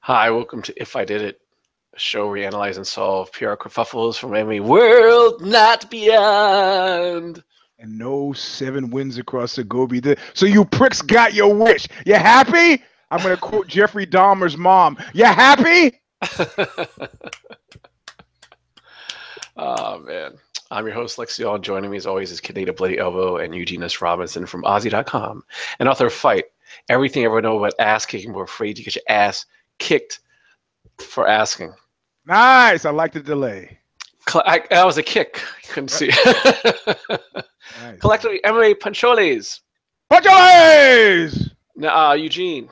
Hi, welcome to If I Did It, a show where we analyze and solve PR kerfuffles from any world not beyond. And no 7 wins across the Gobi. So you pricks got your wish. You happy? I'm going to quote Jeffrey Dahmer's mom. You happy? Oh, man. I'm your host, Lexio, and joining me as always is Canada Bloody Elbow and Eugene S. Robinson from Aussie.com, and author of Fight, Everything You Ever Know About Ass Kicking, but afraid to get your ass kicked for asking. Nice. I like the delay. That was a kick. You couldn't see. Nice. Collectively, MMA Pancholes. Pancholes! Now, Eugene,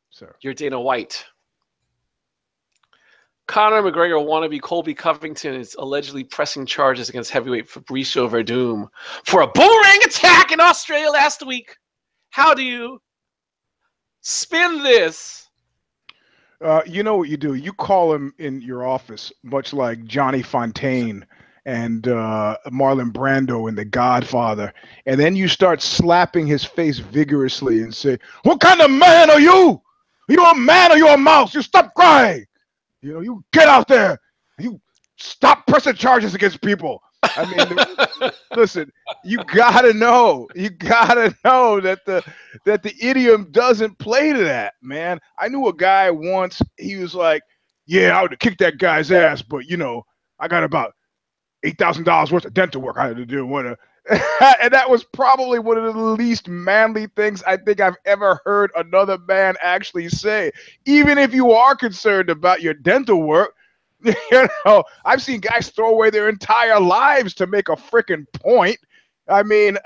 Sir. you're Dana White. Conor McGregor wannabe Colby Covington is allegedly pressing charges against heavyweight Fabricio Verdum for a boomerang attack in Australia last week. How do you spin this? You know what you do? You call him in your office, much like Johnny Fontaine and Marlon Brando in The Godfather, and then you start slapping his face vigorously and say, "What kind of man are you? Are you a man or you a mouse? You stop crying. You know, you get out there. You stop pressing charges against people." I mean, listen, you gotta know that the idiom doesn't play to that, man. I knew a guy once. He was like, "Yeah, I would have kicked that guy's ass, but you know, I got about $8,000 worth of dental work I had to do." And that was probably one of the least manly things I think I've ever heard another man actually say. Even if you are concerned about your dental work, you know, I've seen guys throw away their entire lives to make a freaking point. I mean,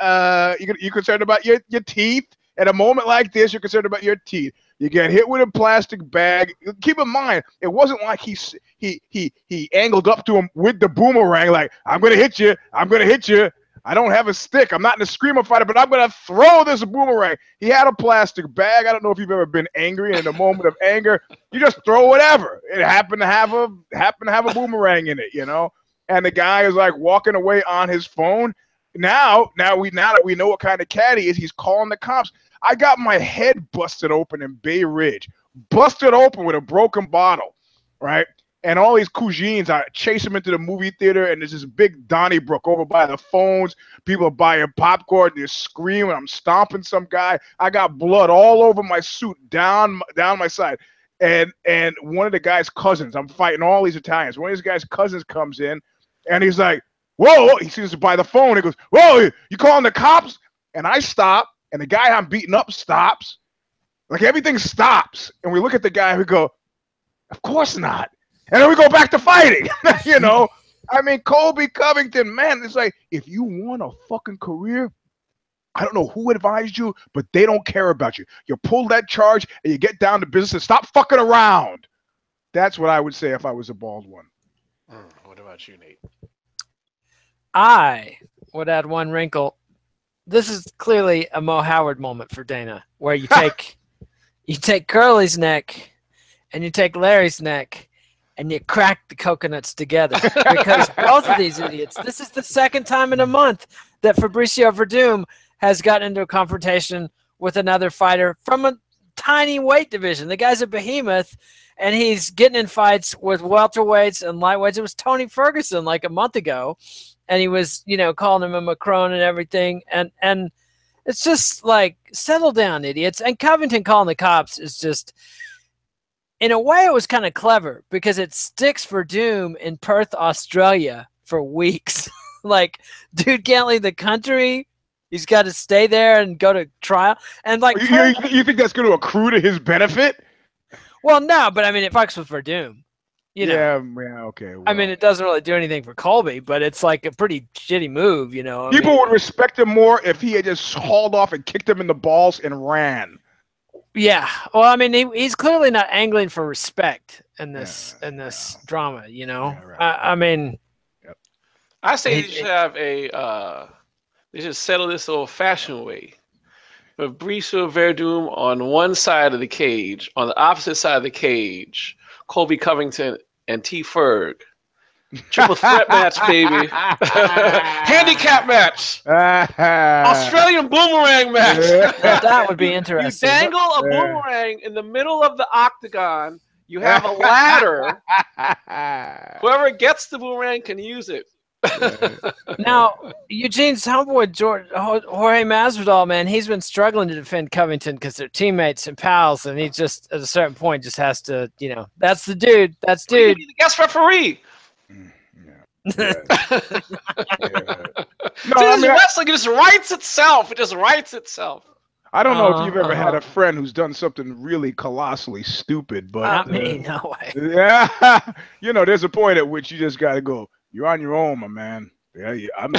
you're concerned about your teeth. At a moment like this, you're concerned about your teeth. You get hit with a plastic bag. Keep in mind, it wasn't like he angled up to him with the boomerang, like, "I'm gonna hit you. I'm gonna hit you. I don't have a stick. I'm not in a screamer fighter, but I'm going to throw this boomerang." He had a plastic bag. I don't know if you've ever been angry, and in a moment of anger, you just throw whatever. It happened to have a boomerang in it, you know? And the guy is like walking away on his phone. Now that we know what kind of cat he is, he's calling the cops. I got my head busted open in Bay Ridge. Busted open with a broken bottle, right? And all these cousins, I chase them into the movie theater, and there's this big Donnybrook over by the phones. People are buying popcorn, they're screaming. I'm stomping some guy. I got blood all over my suit, down my side. And one of the guy's cousins, I'm fighting all these Italians. One of these guy's cousins comes in, and he's like, "Whoa!" He sees us by the phone. He goes, "Whoa, you calling the cops?" And I stop, and the guy I'm beating up stops. Like, everything stops. And we look at the guy, and we go, "Of course not." And then we go back to fighting, you know? I mean, Colby Covington, man, it's like, if you want a fucking career, I don't know who advised you, but they don't care about you. You pull that charge and you get down to business and stop fucking around. That's what I would say if I was a bald one. What about you, Nate? I would add one wrinkle. This is clearly a Mo Howard moment for Dana, where you take Curly's neck and you take Larry's neck, and you crack the coconuts together, because both of these idiots, this is the second time in a month that Fabricio Verdum has gotten into a confrontation with another fighter from a tiny weight division. The guy's a behemoth, and he's getting in fights with welterweights and lightweights. It was Tony Ferguson like a month ago, and he was, you know, calling him a Macron and everything. And it's just like, settle down, idiots. And Covington calling the cops is just, in a way, it was kind of clever, because it sticks for Doom in Perth, Australia for weeks. Like, dude can't leave the country. He's got to stay there and go to trial. And like, you think that's going to accrue to his benefit? Well, no, but I mean, it fucks with Verdum. You know? Yeah, okay. Well. I mean, it doesn't really do anything for Colby, but it's like a pretty shitty move, you know. People would respect him more if he had just hauled off and kicked him in the balls and ran. Yeah, well, I mean, he's clearly not angling for respect in this drama, you know. Yeah, right. I mean, I say they should have they should settle this old-fashioned way. Fabricio Verdum on one side of the cage, on the opposite side of the cage, Colby Covington and T. Ferg. Triple threat match, baby. Handicap match. Australian boomerang match. Now, that would be You interesting. dangle a boomerang in the middle of the octagon. You have a ladder. Whoever gets the boomerang can use it. Now, Eugene's homeboy, Jorge Masvidal, man, he's been struggling to defend Covington because they're teammates and pals, and he just, at a certain point, just has to, that's the dude. That's dude. Be the guest referee. Yeah. No, I mean, wrestling just writes itself. It just writes itself. I don't know if you've ever had a friend who's done something really colossally stupid, but not me, no way. Yeah, there's a point at which you just got to go. You're on your own, my man. Yeah, I'm,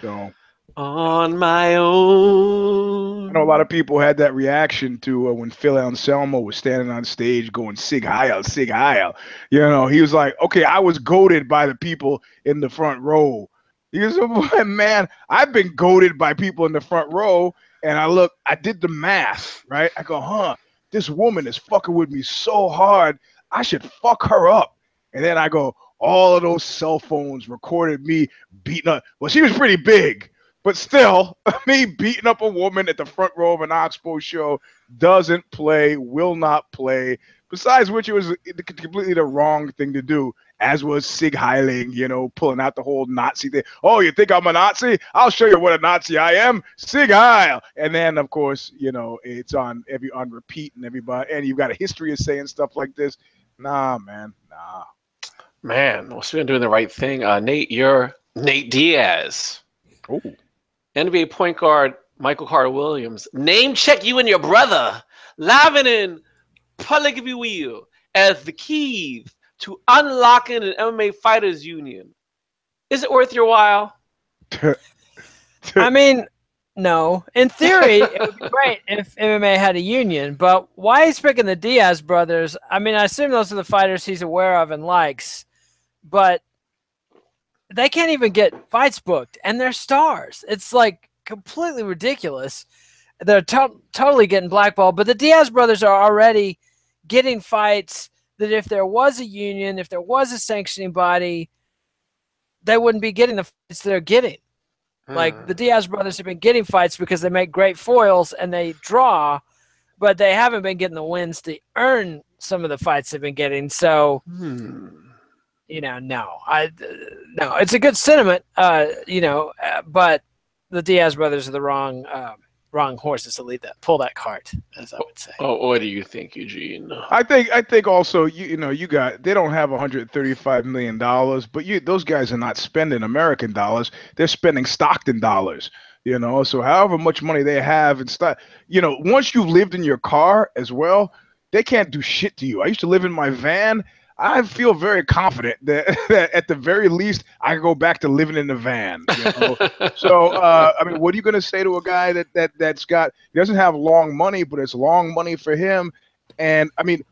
so. On my own. I know a lot of people had that reaction to when Phil Anselmo was standing on stage going Sig Heil, Sig Heil. He was like, okay, I was goated by the people in the front row. He was like, man, I've been goated by people in the front row, and I did the math, right? I go, this woman is fucking with me so hard, I should fuck her up. And then I go, all of those cell phones recorded me beating up. Well, she was pretty big. But still, me beating up a woman at the front row of an Oxbow show doesn't play, will not play. Besides which, it was completely the wrong thing to do, as was Sig Heiling, pulling out the whole Nazi thing. Oh, you think I'm a Nazi? I'll show you what a Nazi I am. Sig Heil. And then, of course, it's on repeat and everybody. And you've got a history of saying stuff like this. Nah, man. Nah. Man, well, so we're doing the right thing. Nate, you're Nate Diaz. Oh. NBA point guard Michael Carter Williams. Name check you and your brother. Lavinin Polygamia as the key to unlocking an MMA fighters union. Is it worth your while? I mean, no. In theory, it would be great if MMA had a union, but why he's picking the Diaz brothers? I mean, I assume those are the fighters he's aware of and likes, but they can't even get fights booked, and they're stars. It's like completely ridiculous. They're totally getting blackballed, but the Diaz brothers are already getting fights that if there was a union, if there was a sanctioning body, they wouldn't be getting the fights they're getting. Like the Diaz brothers have been getting fights because they make great foils and they draw, but they haven't been getting the wins to earn some of the fights they've been getting. So, no, it's a good sentiment, but the Diaz brothers are the wrong horses to pull that cart, as I would say. Oh, what do you think, Eugene? I think also they don't have $135 million, but those guys are not spending American dollars. They're spending Stockton dollars. So however much money they have and stuff, once you've lived in your car as well, they can't do shit to you. I used to live in my van. I feel very confident that at the very least I can go back to living in the van. So I mean, what are you going to say to a guy that's got, he doesn't have long money, but it's long money for him? And I mean,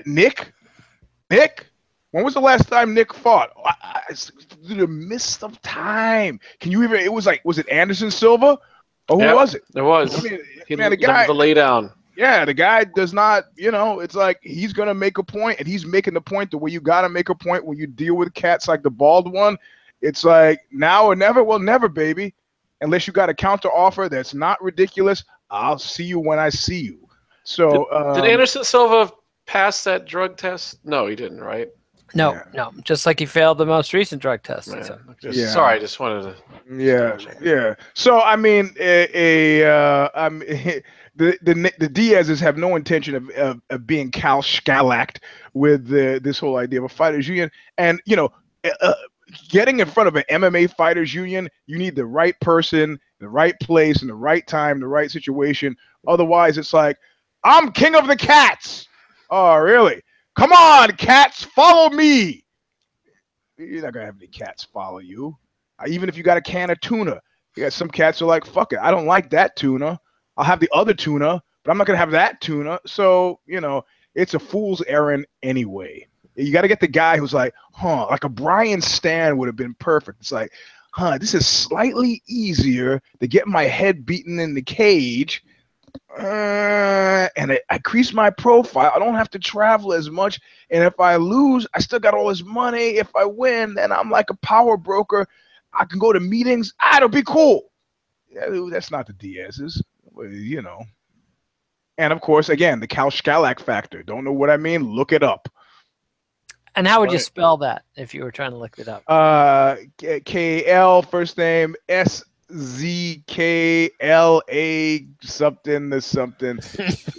Nick, when was the last time Nick fought? The mist of time. Can you even? It was was it Anderson Silva, or who was it? It was. I mean, man, the guy, the lay down. Yeah, the guy does not, it's like he's going to make a point, and he's making the point the way you got to make a point when you deal with cats like the bald one. It's like now or never. Well, never, baby. Unless you got a counter offer that's not ridiculous, I'll see you when I see you. So did Anderson Silva pass that drug test? No, he didn't, right? No, just like he failed the most recent drug test. Yeah. So. Sorry, I just wanted to. Yeah. So I mean, the Diazes have no intention of being Cal Scalact with this whole idea of a fighters union, and getting in front of an MMA fighters union, you need the right person, the right place, and the right time, the right situation. Otherwise, it's like, I'm king of the cats. Oh, really? Come on, cats, follow me. You're not gonna have any cats follow you. Even if you got a can of tuna, you got some cats who are like, fuck it, I don't like that tuna. I'll have the other tuna, but I'm not gonna have that tuna. So it's a fool's errand anyway. You got to get the guy who's like, like a Brian Stan would have been perfect. It's like, this is slightly easier to get my head beaten in the cage. and I increase my profile. I don't have to travel as much. And if I lose, I still got all this money. If I win, then I'm like a power broker. I can go to meetings. It'll be cool. Yeah, that's not the Diaz's, you know. And of course, again, the Cal Scalak factor. Don't know what I mean? Look it up. And how would you spell that if you were trying to look it up? KL, first name, SZKLA something.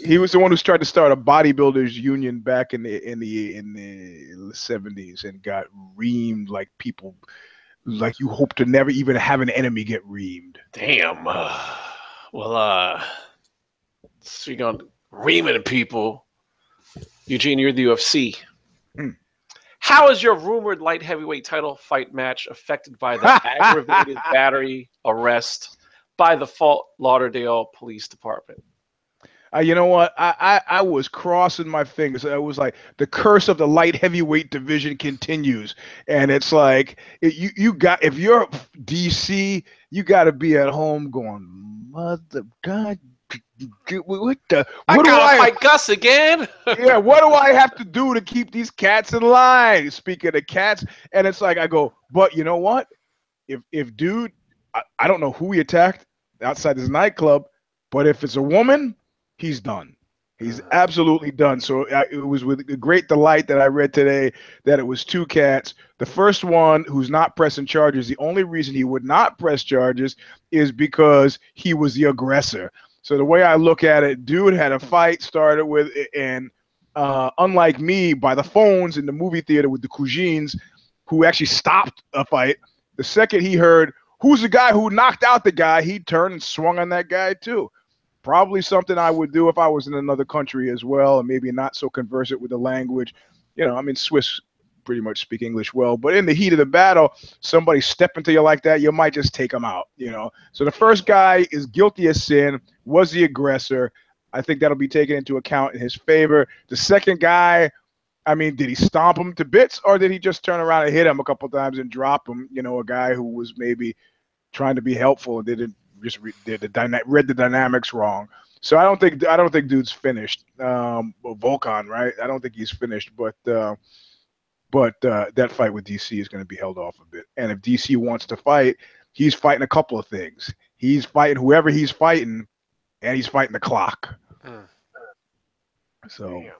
He was the one who tried to start a bodybuilders union back in the 70s and got reamed like people, like you hope to never even have an enemy get reamed. Damn. Speaking on reaming people, Eugene, you're the UFC. How is your rumored light heavyweight title fight match affected by the aggravated battery arrest by the Fort Lauderdale Police Department? You know what? I was crossing my fingers. I was like, the curse of the light heavyweight division continues, and it's like you got, if you're DC, you got to be at home going, mother God. What do I fight Gus again? Yeah, what do I have to do to keep these cats in line? Speaking of cats, and it's like I go, but you know what? If dude, I don't know who he attacked outside this nightclub, but if it's a woman, he's done. He's absolutely done. So it was with great delight that I read today that it was 2 cats. The first one, who's not pressing charges, the only reason he would not press charges is because he was the aggressor. So the way I look at it, dude had a fight started with, and unlike me, by the phones in the movie theater with the Cousins, who actually stopped a fight, the second he heard, who's the guy who knocked out the guy, he turned and swung on that guy too. Probably something I would do if I was in another country as well, and maybe not so conversant with the language. You know, I mean, Swiss pretty much speak English well, but in the heat of the battle, somebody step into you like that, you might just take them out, you know. So the first guy is guilty as sin, was the aggressor. I think that'll be taken into account in his favor. The second guy, I mean, did he stomp him to bits, or did he just turn around and hit him a couple times and drop him? You know, a guy who was maybe trying to be helpful and didn't just read the dynamics wrong. So I don't think dude's finished. Volkan, right? I don't think he's finished, but that fight with DC is going to be held off a bit. And if DC wants to fight, he's fighting a couple of things. He's fighting whoever he's fighting, and he's fighting the clock. So, damn.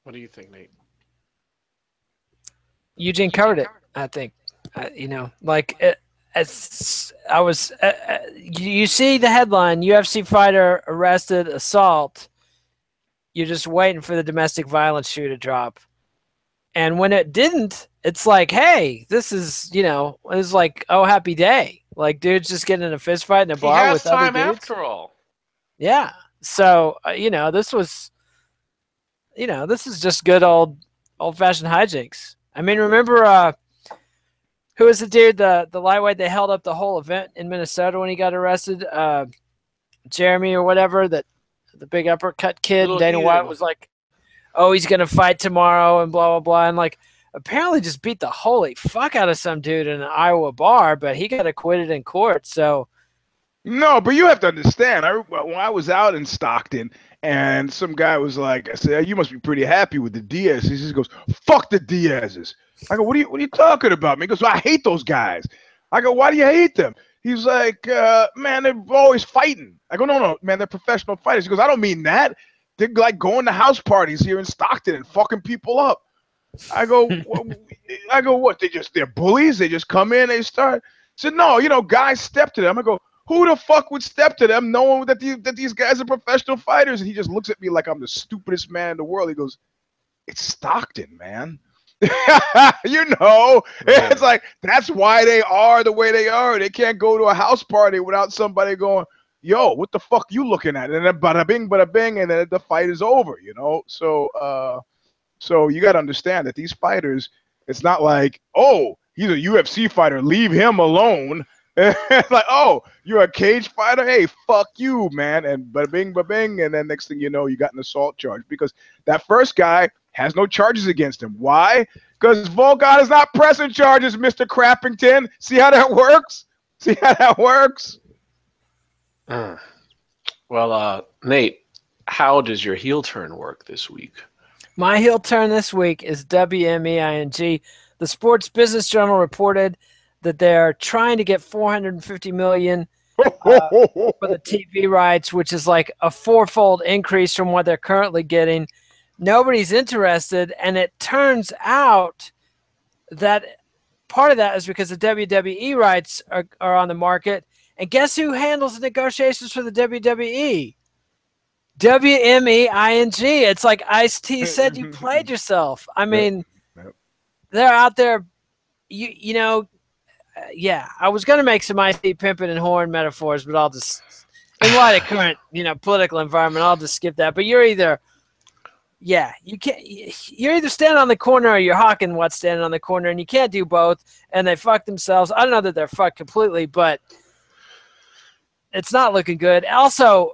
What do you think, Nate? Eugene covered it, I think. You know, like as I was, you see the headline: UFC fighter arrested, assault. You're just waiting for the domestic violence shoe to drop. And when it didn't, it's like, hey, this is, you know, it's like, oh, happy day. Like, dude's just getting in a fist fight in a bar with other dudes. After all. Yeah. So, you know, this is just good old-fashioned hijinks. I mean, remember who was the dude, the lightweight they held up the whole event in Minnesota when he got arrested? Jeremy or whatever, the big uppercut kid. Dana White was like, oh, he's going to fight tomorrow and blah, blah, blah. And, like, apparently just beat the holy fuck out of some dude in an Iowa bar, but he got acquitted in court. So, no, but you have to understand, when I was out in Stockton and some guy was like, I said, you must be pretty happy with the Diaz. He just goes, fuck the Diaz's. I go, what are you talking about? He goes, well, I hate those guys. I go, why do you hate them? He's like, man, they're always fighting. I go, no, man, they're professional fighters. He goes, I don't mean that. They're like going to house parties here in Stockton and fucking people up. I go, what? They're bullies. They just come in, they start. I said, no, you know, guys step to them. I go, who the fuck would step to them knowing that these guys are professional fighters? And he just looks at me like I'm the stupidest man in the world. He goes, it's Stockton, man. You know, yeah. It's like, that's why they are the way they are. They can't go to a house party without somebody going, yo, what the fuck you looking at? And then bada bing, and then the fight is over, you know? So you got to understand that these fighters, it's not like, oh, he's a UFC fighter, leave him alone. It's like, oh, you're a cage fighter? Hey, fuck you, man. And bada bing, and then next thing you know, you got an assault charge because that first guy has no charges against him. Why? Because Volkan is not pressing charges, Mr. Crappington. See how that works? Well, Nate, how does your heel turn work this week? My heel turn this week is WMEING. The Sports Business Journal reported that they're trying to get $450 million for the TV rights, which is like a fourfold increase from what they're currently getting. Nobody's interested, and it turns out that part of that is because the WWE rights are on the market. And guess who handles the negotiations for the WWE? WMEING. It's like Ice-T said, you played yourself. I mean, they're out there, you know, yeah, I was going to make some Ice-T pimping and horn metaphors, but I'll just, in light of current, political environment, I'll just skip that. But you're either, you're either standing on the corner or you're hawking what's standing on the corner, and you can't do both, and they fuck themselves. I don't know that they're fucked completely, but it's not looking good. Also,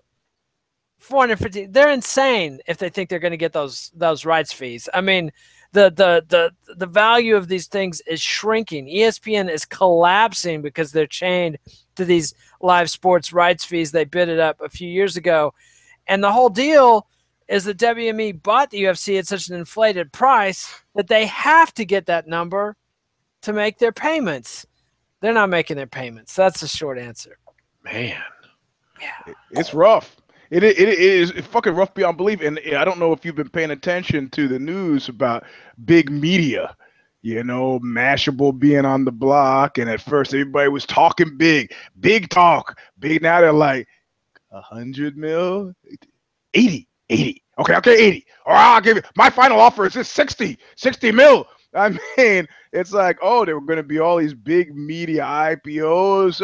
450, they're insane if they think they're going to get those rights fees. I mean, the value of these things is shrinking. ESPN is collapsing because they're chained to these live sports rights fees. They bid it up a few years ago. And the whole deal is that WME bought the UFC at such an inflated price that they have to get that number to make their payments. They're not making their payments. That's the short answer. Man. Yeah. It's rough. It is fucking rough beyond belief. And I don't know if you've been paying attention to the news about big media, Mashable being on the block. And at first everybody was talking big talk. Big. Now they're like 100 mil, 80. Okay, 80. Or I'll give you, my final offer is this 60 mil. I mean, it's like, oh, there were going to be all these big media IPOs.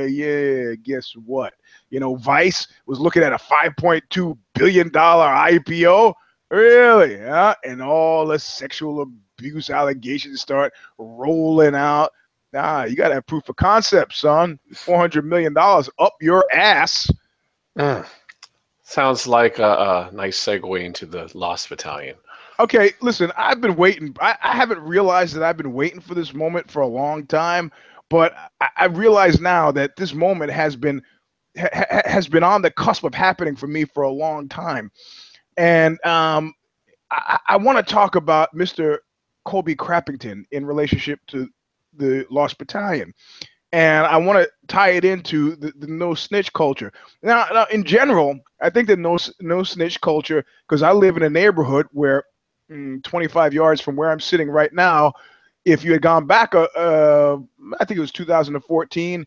Yeah, guess what? Vice was looking at a $5.2 billion IPO. Really? Yeah. And all the sexual abuse allegations start rolling out. Nah, you got to have proof of concept, son. $400 million up your ass. Sounds like a nice segue into the Lost Battalion. Okay, listen, I've been waiting. I haven't realized that I've been waiting for this moment for a long time, but I realize now that this moment has been on the cusp of happening for me for a long time. And I want to talk about Mr. Colby Crappington in relationship to the Lost Battalion. And I want to tie it into the no snitch culture. Now, in general, I think that no snitch culture, because I live in a neighborhood where 25 yards from where I'm sitting right now, if you had gone back, I think it was 2014,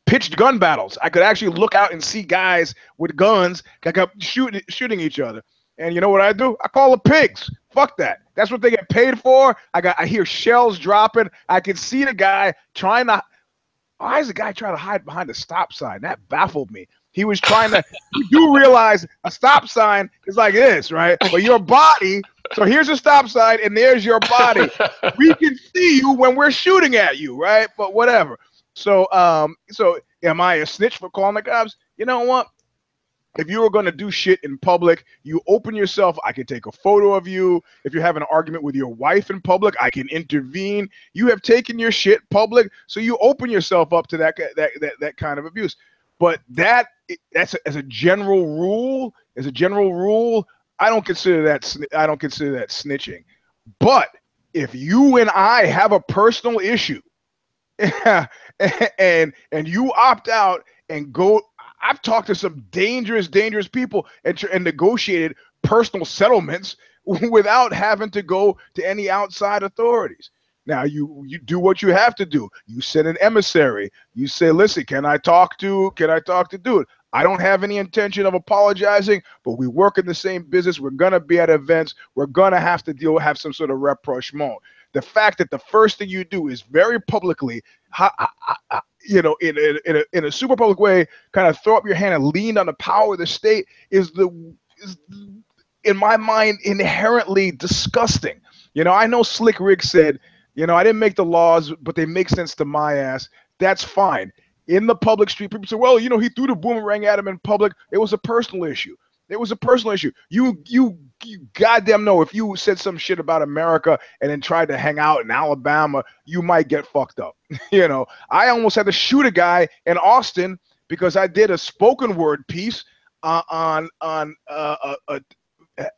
pitched gun battles. I could actually look out and see guys with guns like up shooting each other. And you know what I do? I call the pigs. Fuck that. That's what they get paid for. I hear shells dropping. I can see the guy trying to. Why is the guy trying to hide behind a stop sign? That baffled me. He was trying to. You do realize a stop sign is like this, right? But your body. So here's a stop sign, and there's your body. We can see you when we're shooting at you, right? But whatever. So am I a snitch for calling the cops? You know what? If you were going to do shit in public, you open yourself. I can take a photo of you. If you're having an argument with your wife in public, I can intervene. You have taken your shit public, so you open yourself up to that kind of abuse. But that's as a general rule. I don't consider that snitching. But if you and I have a personal issue, and you opt out and go. I've talked to some dangerous people and negotiated personal settlements without having to go to any outside authorities. Now you do what you have to do. You send an emissary. You say, listen, can I talk to dude? I don't have any intention of apologizing, but we work in the same business. We're gonna be at events. We're gonna have to have some sort of rapprochement. The fact that the first thing you do is very publicly, in a super public way, kind of throw up your hand and lean on the power of the state is in my mind, inherently disgusting. I know Slick Rick said, I didn't make the laws, but they make sense to my ass. That's fine. In the public street, people say, well, he threw the boomerang at him in public. It was a personal issue. You goddamn know if you said some shit about America and then tried to hang out in Alabama, you might get fucked up. I almost had to shoot a guy in Austin because I did a spoken word piece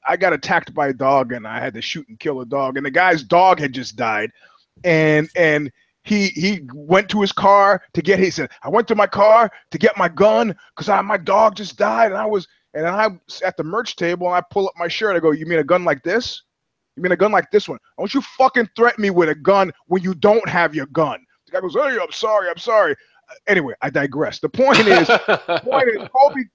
I got attacked by a dog and I had to shoot and kill a dog, and the guy's dog had just died, and he went to his car to get. He said, I went to my car to get my gun because my dog just died, and I was at the merch table and I pull up my shirt. I go, you mean a gun like this? You mean a gun like this one? Don't you fucking threaten me with a gun when you don't have your gun. The guy goes, hey, I'm sorry. Anyway, I digress. The point is,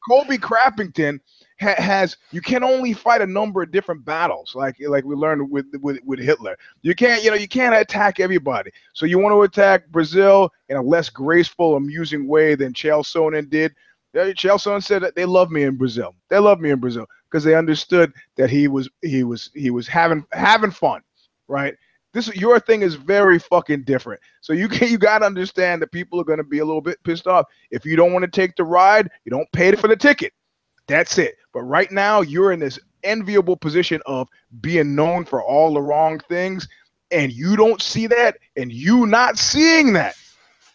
Colby Crappington has, you can only fight a number of different battles, like we learned with Hitler. You can't attack everybody. So you want to attack Brazil in a less graceful, amusing way than Chael Sonnen did. Chael Sonnen said that they love me in Brazil. They love me in Brazil because they understood that he was having fun, right? Your thing is very fucking different. So you got to understand that people are going to be a little bit pissed off. If you don't want to take the ride, you don't pay for the ticket. That's it. But right now, you're in this enviable position of being known for all the wrong things, and you don't see that, and you not seeing that.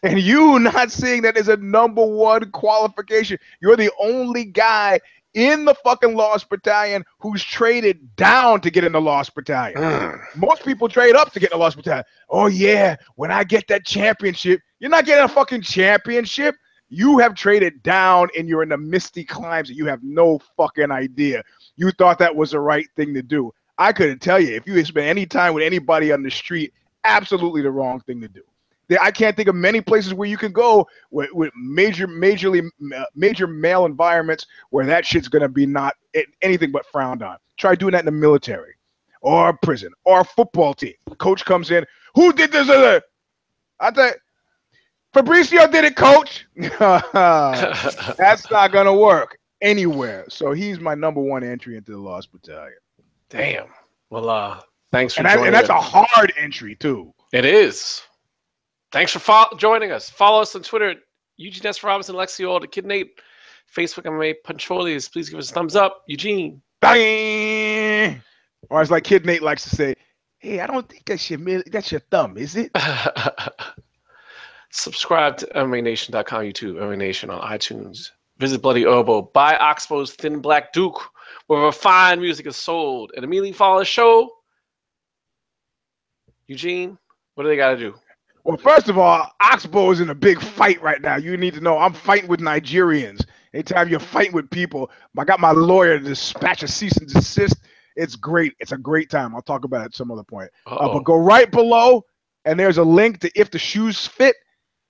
And you not seeing that is a number one qualification. You're the only guy in the fucking Lost Battalion who's traded down to get in the Lost Battalion. Most people trade up to get in the Lost Battalion. Oh, yeah, when I get that championship, you're not getting a fucking championship. You have traded down and you're in the misty climes and you have no fucking idea. You thought that was the right thing to do. I couldn't tell you. If you had spent any time with anybody on the street, absolutely the wrong thing to do. I can't think of many places where you can go with major male environments where that shit's going to be not anything but frowned on. Try doing that in the military or prison or a football team. Coach comes in. Who did this? I thought Fabricio did it, coach. That's not going to work anywhere. So he's my number one entry into the Lost Battalion. Damn. Well, thanks for joining. And that's a hard entry, too. It is. Thanks for joining us. Follow us on Twitter, Eugene S. Robinson, Lexio, the Kid Nate, Facebook, MMA Puncholis. Please give us a thumbs up. Eugene. Bang! Or as like Kid Nate likes to say, hey, I don't think that's your thumb, is it? Subscribe to MMANation.com, YouTube, MMA Nation on iTunes. Visit Bloody Elbow. Buy Oxbow's Thin Black Duke, where fine music is sold. And immediately follow the show. Eugene, what do they got to do? Well, first of all, Oxbow is in a big fight right now. You need to know I'm fighting with Nigerians. Anytime you're fighting with people, I got my lawyer to dispatch a cease and desist. It's great. It's a great time. I'll talk about it at some other point. But go right below, and there's a link to If the Shoes Fit,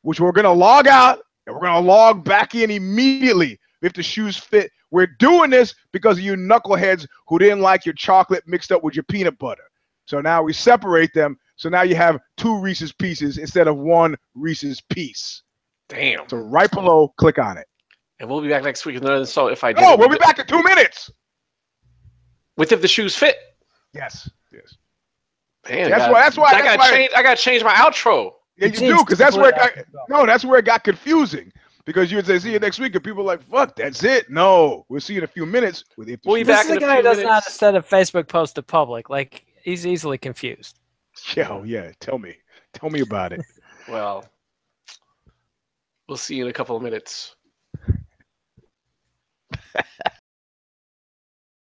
which we're going to log out, and we're going to log back in immediately. If the Shoes Fit. We're doing this because of you knuckleheads who didn't like your chocolate mixed up with your peanut butter. So now we separate them. So now you have 2 Reese's Pieces instead of 1 Reese's Piece. Damn. So right below, click on it. And we'll be back next week with another insult if I do. Oh, we'll be back in 2 minutes. With If the Shoes Fit. Yes. Man, that's why I got to change my outro. Yeah, you do, because that's where it got confusing. Because you would say, see you next week, and people are like, fuck, that's it. No, we'll see you in a few minutes. This is the guy who doesn't know how to set a Facebook post to public. Like, he's easily confused. Yeah, tell me about it. Well, we'll see you in a couple of minutes.